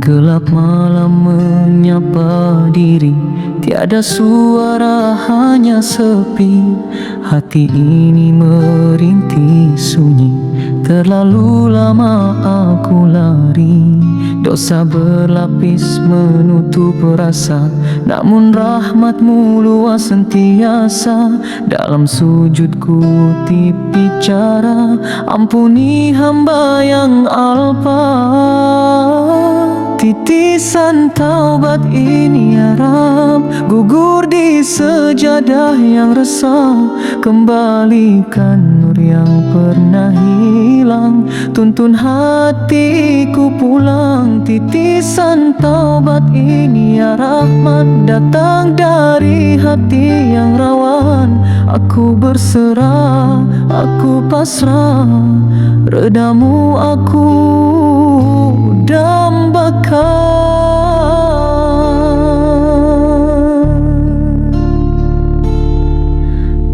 Gelap malam menyapa diri, tiada suara hanya sepi. Hati ini merintih sunyi, terlalu lama aku lari. Dosa berlapis menutup rasa, namun rahmat-Mu luas sentiasa. Dalam sujudku tipi cara, ampuni hamba yang alpa. Titisan taubat ini ya Rab, gugur di sejadah yang resah. Kembalikan nur yang pernah hilang, tuntun hatiku pulang. Titisan taubat ini ya rahmat, datang dari hati yang rawan. Aku berserah, aku pasrah, redamu aku dambakan.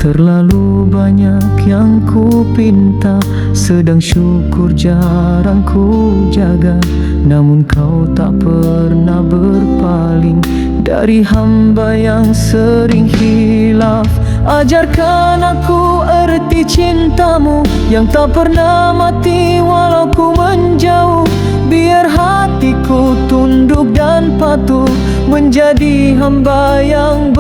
Terlalu banyak yang ku pinta, sedang syukur jarang ku jaga. Namun Kau tak pernah berpaling dari hamba yang sering hilaf. Ajarkan aku erti cinta-Mu yang tak pernah mati walau ku menjauh. Biar hatiku tunduk dan patuh, menjadi hamba yang